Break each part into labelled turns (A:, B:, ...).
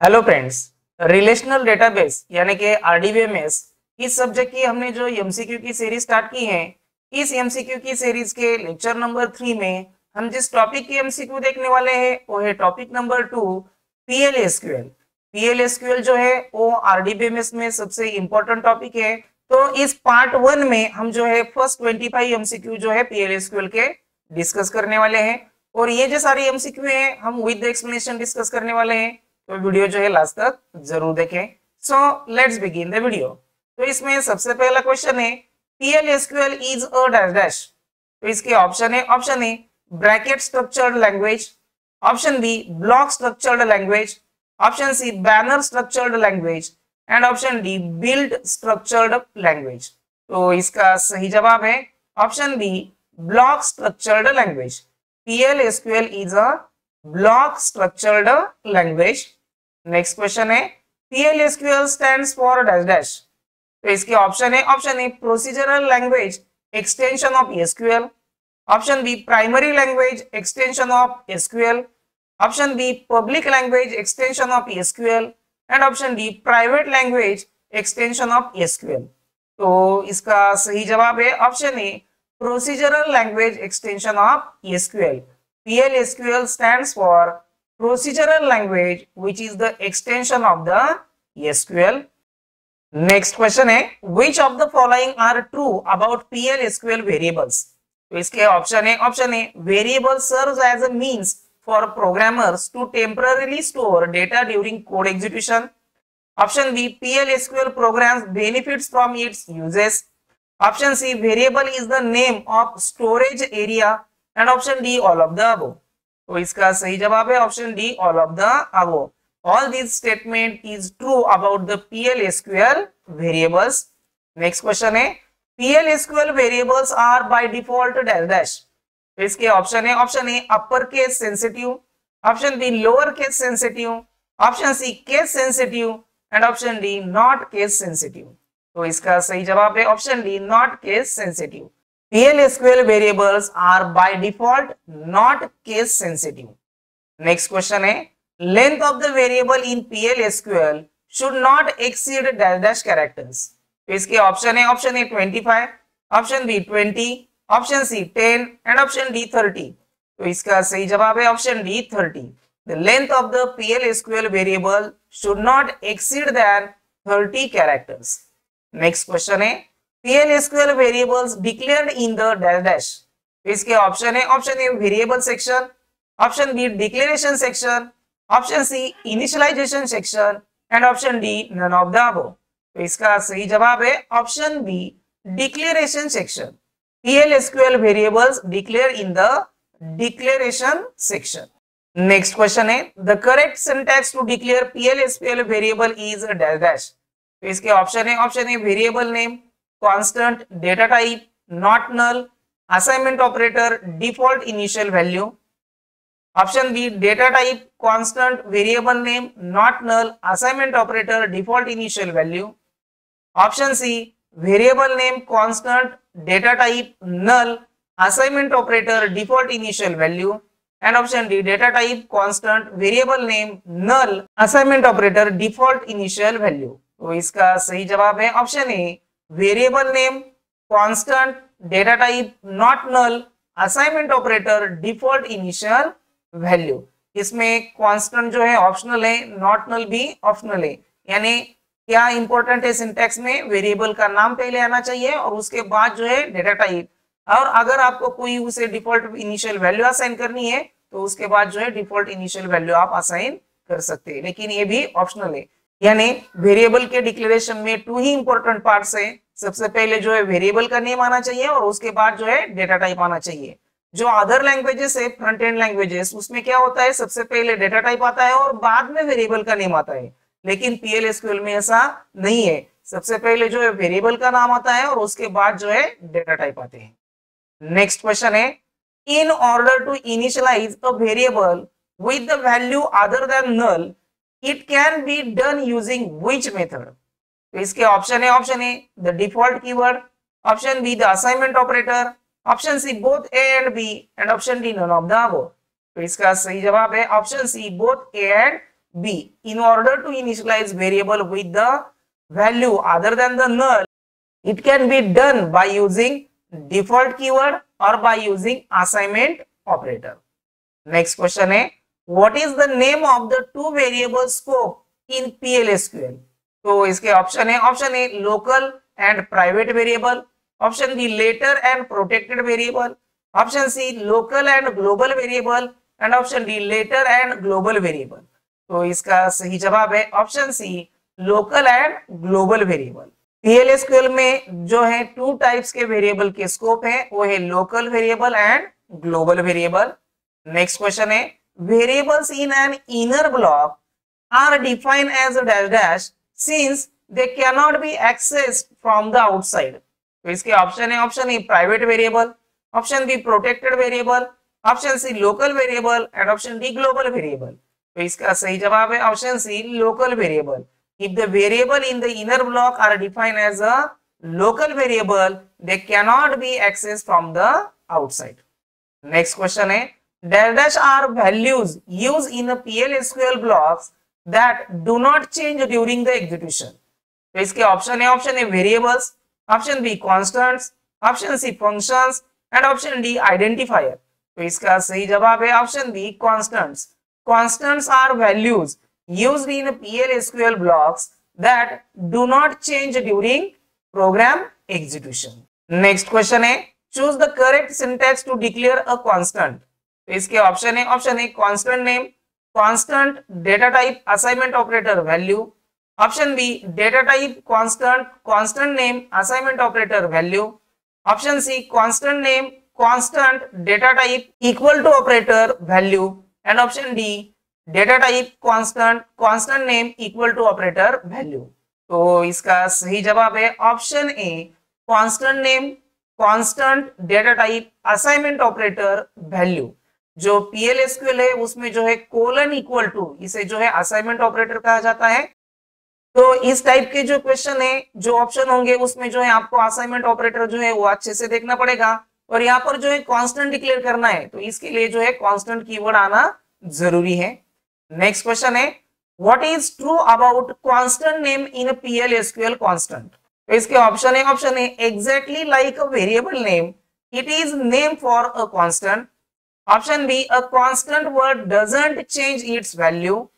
A: Hello friends, relational database यानी कि RDBMS इस सब्जेक्ट की हमने जो एमसीक्यू की सीरीज स्टार्ट की है। इस एमसीक्यू की सीरीज के लेक्चर नंबर 3 में हम जिस टॉपिक की एमसीक्यू देखने वाले हैं वो है टॉपिक नंबर 2, पीएलएसक्यूएल। पीएलएसक्यूएल जो है वो आरडीबीएमएस में सबसे इंपॉर्टेंट टॉपिक है। तो इस पार्ट 1 में हम जो है फर्स्ट 25 एमसीक्यू जो है पीएलएसक्यूएल के डिस्कस करने वाले हैं और ये जो सारी एमसीक्यू है हम विद एक्सप्लेनेशन डिस्कस करने वाले हैं। तो वीडियो जो है लास्ट तक जरूर देखें। So let's begin the video. तो इसमें सबसे पहला क्वेश्चन है PLSQL is a dash dash. तो इसके option A bracket structured language, option B block structured language, option C banner structured language and option D build structured language. तो इसका सही जवाब है option B block structured language. PLSQL is a block structured language. Next question है PLSQL stands for dash dash. तो इसके option है procedural language extension of SQL, option B primary language extension of SQL, option B public language extension of SQL and option D private language extension of SQL. तो इसका सही जवाब है option A procedural language extension of SQL. PLSQL stands for procedural language which is the extension of the SQL. Next question है which of the following are true about PLSQL variables? तो इसके option है variable serves as a means for programmers to temporarily store data during code execution. Option B PLSQL programs benefits from its uses. Option C variable is the name of storage area and option D all of the above. तो इसका सही जवाब है option D all of the above. All this statement is true about the PLSQL variables. Next question है PLSQL variables are by default dash dash. तो इसके option A upper case sensitive, option B lower case sensitive, option C case sensitive and option D not case sensitive. तो इसका सही जवाब है option D not case sensitive. PLSQL variables are by default not case sensitive. Next question है length of the variable in PLSQL should not exceed dash dash characters. तो इसके option है 25, option B 20, option C 10 and option D 30। तो इसका सही जवाब है option D 30। The length of the PLSQL variable should not exceed than 30 characters. Next question है PLSQL variables declared in the dash dash. इसके ऑप्शन है variable section, option B declaration section, option C initialisation section and option D none of the above. तो इसका सही जवाब है option B declaration section. PLSQL variables declare in the declaration section. Next question है the correct syntax to declare PLSQL variable is dash dash. तो इसके option है variable name, constant, data type, not null, assignment operator, default initial value. Option B data type, constant, variable name, not null, assignment operator, default initial value. Option C variable name, constant, data type, null, assignment operator, default initial value. And option D data type, constant, variable name, null, assignment operator, default initial value. तो इसका सही जवाब है option A variable name, constant, data type, not null, assignment operator, default initial value. इसमें constant जो है optional है, not null भी ऑप्शनल है। यानी क्या इंपॉर्टेंट है सिंटैक्स में, वेरिएबल का नाम पहले आना चाहिए और उसके बाद जो है डेटा टाइप, और अगर आपको कोई उसे डिफॉल्ट इनिशियल वैल्यू असाइन करनी है तो उसके बाद जो है डिफॉल्ट इनिशियल वैल्यू आप असाइन कर सकते हैं, लेकिन ये भी ऑप्शनल है। यानी वेरिएबल के डिक्लेरेशन में 2 ही इंपॉर्टेंट पार्ट्स है। सबसे पहले जो है वेरिएबल का नेम आना चाहिए और उसके बाद जो है डेटा टाइप आना चाहिए। जो अदर लैंग्वेजेस है, फ्रंट एंड लैंग्वेजेस, उसमें क्या होता है सबसे पहले डेटा टाइप आता है और बाद में वेरिएबल का नेम आता है, लेकिन PLSQL में ऐसा नहीं है। सबसे पहले जो है वेरिएबल का नाम आता है और उसके बाद जो है डेटा टाइप आते हैं। नेक्स्ट क्वेश्चन है in order to initialize a variable with the value other than null it can be done using which method? तो इसके ऑप्शन है the default keyword, option B the assignment operator, option C both A and B and option D none of the above. तो इसका सही जवाब है option C both A and B. In order to initialize variable with the value other than the null, it can be done by using default keyword or by using assignment operator. Next question है, what is the name of the two variable scope in PLSQL? तो इसके option है, option A local and private variable, option B letter and protected variable, option C local and global variable and option D letter and global variable. तो इसका सही जवाब है option C local and global variable. PLSQL में जो है two types के variable के स्कोप है, वो है local variable and global variable. Next question है, variables in an inner block are defined as dash dash since they can not be accessed from the outside. तो इसके ऑप्शन है, option A private variable, option B protected variable, option C local variable and option D global variable. तो इसका सही जवाब है option C local variable. If the variable in the inner block are defined as a local variable, they cannot be accessed from the outside. Next question है, dash dash are values used in the PLSQL blocks that do not change during the execution. तो इसके option है, option A variables, option B constants, option C functions and option D identifier। तो इसका सही जवाब है option B constants. Constants are values used in PLSQL blocks that do not change during program execution. Next question है, choose the correct syntax to declare a constant. तो इसके option है, option A constant name, constant data type assignment operator value, option B data type constant, constant name assignment operator value, option C constant name constant data type equal to operator value and option D data type constant constant name equal to operator value. तो इसका सही जवाब है option A constant name constant data type assignment operator value. जो PLSQL है उसमें जो है कोलन इक्वल टू, इसे जो है असाइनमेंट ऑपरेटर कहा जाता है। तो इस टाइप के जो क्वेश्चन है, जो ऑप्शन होंगे उसमें जो है आपको असाइनमेंट ऑपरेटर जो है वो अच्छे से देखना पड़ेगा और यहाँ पर जो है कांस्टेंट डिक्लेयर करना है, तो इसके लिए जो है कांस्टेंट कीवर्ड आना जरूरी है। नेक्स्ट क्वेश्चन है, what is true about constant name in PLSQL constant. तो इसके ऑप्शन है, option A exactly like a variable name, it is name for a constant, option B a constant word doesn't change its value,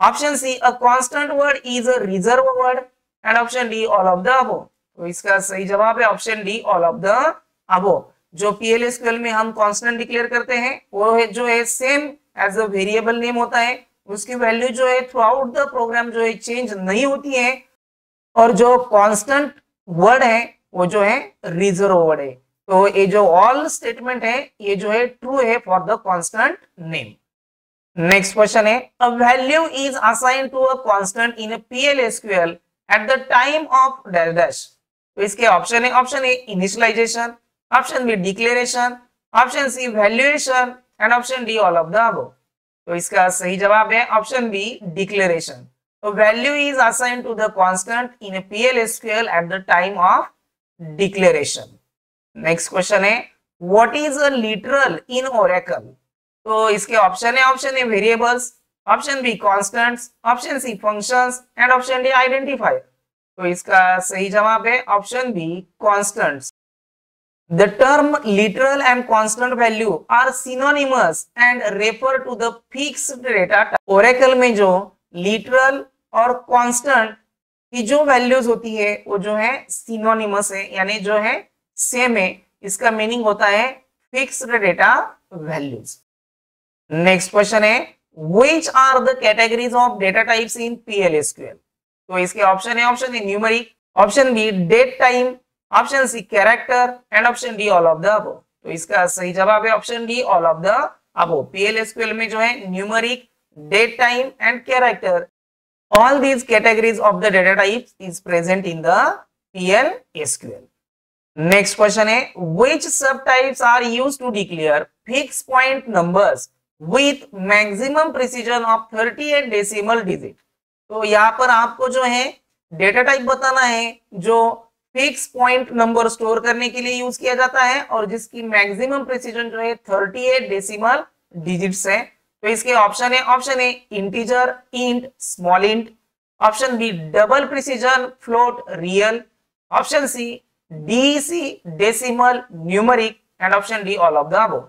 A: option C a constant word is a reserve word and option D all of the above. तो इसका सही जवाब है option D all of the above. जो PLSQL में हम constant declare करते हैं वो है जो है same as a variable name होता है, उसकी वैल्यू जो है थ्रू आउट द प्रोग्राम जो है चेंज नहीं होती है, और जो कांस्टेंट वर्ड है वो जो है रिजर्व वर्ड है। तो ये जो ऑल स्टेटमेंट है ये जो है ट्रू है for the constant name. Next question है, a value is assigned to a constant in PLSQL at the time of dash dash. तो इसके ऑप्शन है, option A initialisation, option B declaration, option C valuation and option D all of the above. तो इसका सही जवाब है option B declaration. तो value is assigned to the constant in PLSQL at the time of declaration. Next question है, what is a literal in Oracle. तो इसके option है, option A variables, option B constants, option C functions and option D identifier. तो इसका सही जवाब है option B constants. The term literal and constant value are synonymous and refer to the fixed data type. Oracle में जो literal और constant की जो values होती है वो जो है synonymous है, यानी जो है same है, इसका meaning होता है fixed data values. Next question है, which are the categories of data types in PLSQL? तो इसके ऑप्शन है, option A numeric, option B date time, option C character and option D all of the above. तो इसका सही जवाब है option D all of the above. PLSQL में जो है numeric, date time and character, all these categories of the data types is present in the PLSQL. Next question है, which subtypes are used to declare fixed point numbers with maximum precision of 38 decimal digit? तो यहाँ पर आपको जो है data type बताना है जो फिक्स पॉइंट नंबर स्टोर करने के लिए यूज किया जाता है और जिसकी मैक्सिमम प्रिसीजन जो है 38 डेसिमल डिजिट्स है। तो इसके option A integer, int, small int, option B double precision, float, real, option C D C, decimal, numeric and option D all of the above.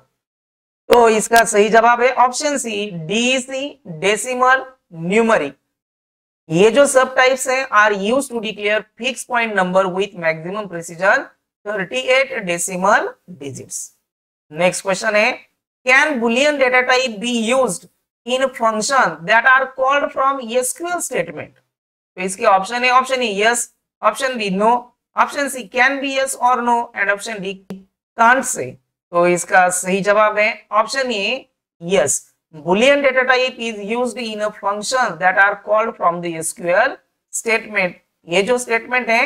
A: तो इसका सही जवाब है option C D C, decimal, numeric. ये जो सब टाइप्स हैं are used to declare fix point number with maximum precision 38 decimal digits. Next question है can Boolean data type be used in function that are called from SQL statement. तो इसके option है option A yes, option B no, option C can be yes और no and option D can't say. तो इसका सही जवाब है option A yes, Boolean data type is used in a function that are called from the SQL statement। ये जो statement है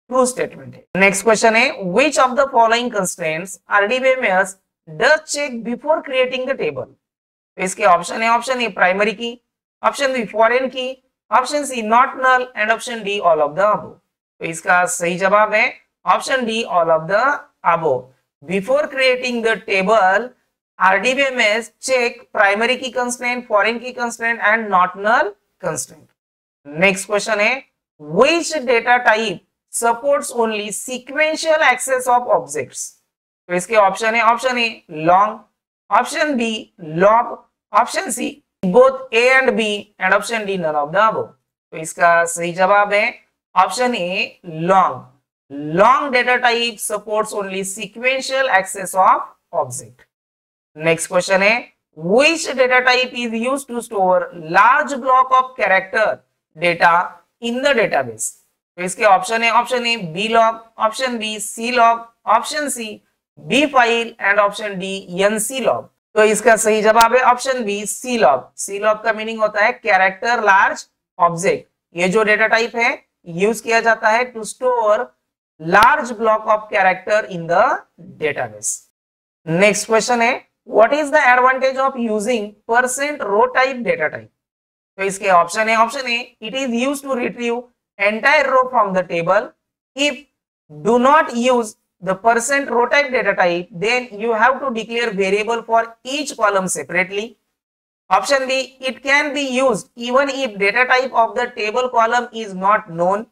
A: true statement है। Next question है which of the following constraints RDBMS does check before creating the table। तो इसके option है option A primary की, option B foreign की, option C not null and option D all of the above. तो इसका सही जवाब है option D all of the above. Before creating the table RDBMS check primary key constraint, foreign key constraint and not null constraint। Next question है which data type supports only sequential access of objects। तो इसके option है option A long, option B log, option C both A and B and option D none of the above। तो इसका सही जवाब है option A long। Long data type supports only sequential access of object। Next question है which data type is used to store large block of character data in the database। तो इसके option है option A B log, option B C log, option C B file and option D NC log. तो इसका सही जवाब है option B C log. C log का meaning होता है कैरेक्टर लार्ज ऑब्जेक्ट। ये जो डेटा टाइप है यूज किया जाता है to store large block of character in the database. Next question है What is the advantage of using % row type data type। तो इसके ऑप्शन है option A it is used to retrieve entire row from the table। If do not use the % row type data type then you have to declare variable for each column separately। Option B it can be used even if data type of the table column is not known।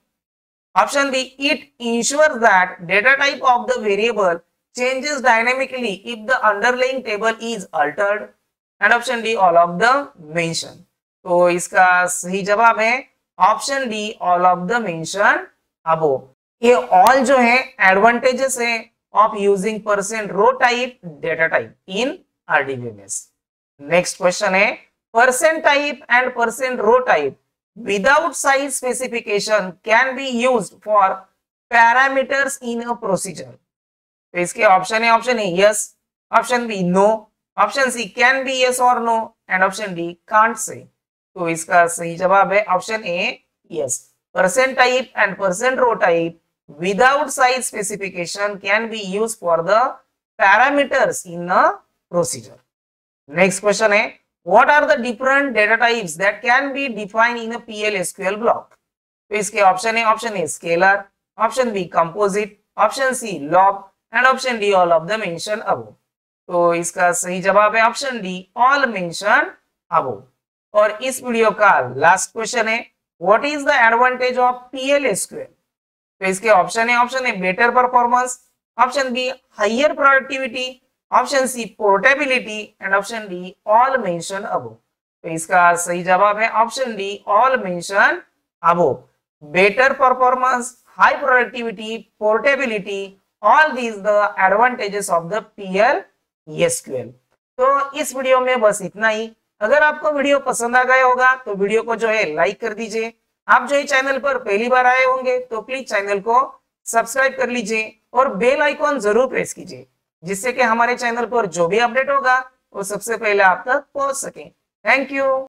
A: Option B it ensures that data type of the variable changes dynamically if the underlying table is altered and option D all of the mention। तो इसका सही जवाब है option D all of the mention above। ये all जो है advantages है of using % row type data type in RDBMS। Next question है % type and % row type without size specification can be used for parameters in a procedure। तो इसके option है option A yes, option B no, option C can be yes और no and option D can't say. तो इसका सही जवाब है option A yes, % type and % row type without size specification can be use for the parameters in a procedure. Next question है what are the different data types that can be defined in a PL SQL block. तो इसके option है option A scalar, option B composite, option C log and option D all of the mention above. तो इसका सही जवाब है option D all mention above. और इस वीडियो का लास्ट क्वेश्चन है what is the advantage of PL SQL। तो इसके ऑप्शन है option A better performance, option B higher productivity, option C portability and option D all mention above. तो इसका सही जवाब है option D all mention above. Better performance, high productivity, portability, all these the advantages of the PL SQL। तो इस video में बस इतना ही। अगर आपको वीडियो पसंद आ गया होगा तो वीडियो को जो है लाइक कर दीजिए। आप जो है चैनल पर पहली बार आए होंगे तो प्लीज चैनल को सब्सक्राइब कर लीजिए और बेल आइकॉन जरूर प्रेस कीजिए जिससे कि हमारे चैनल पर जो भी अपडेट होगा वो सबसे पहले आप तक पहुंच सके। Thank you.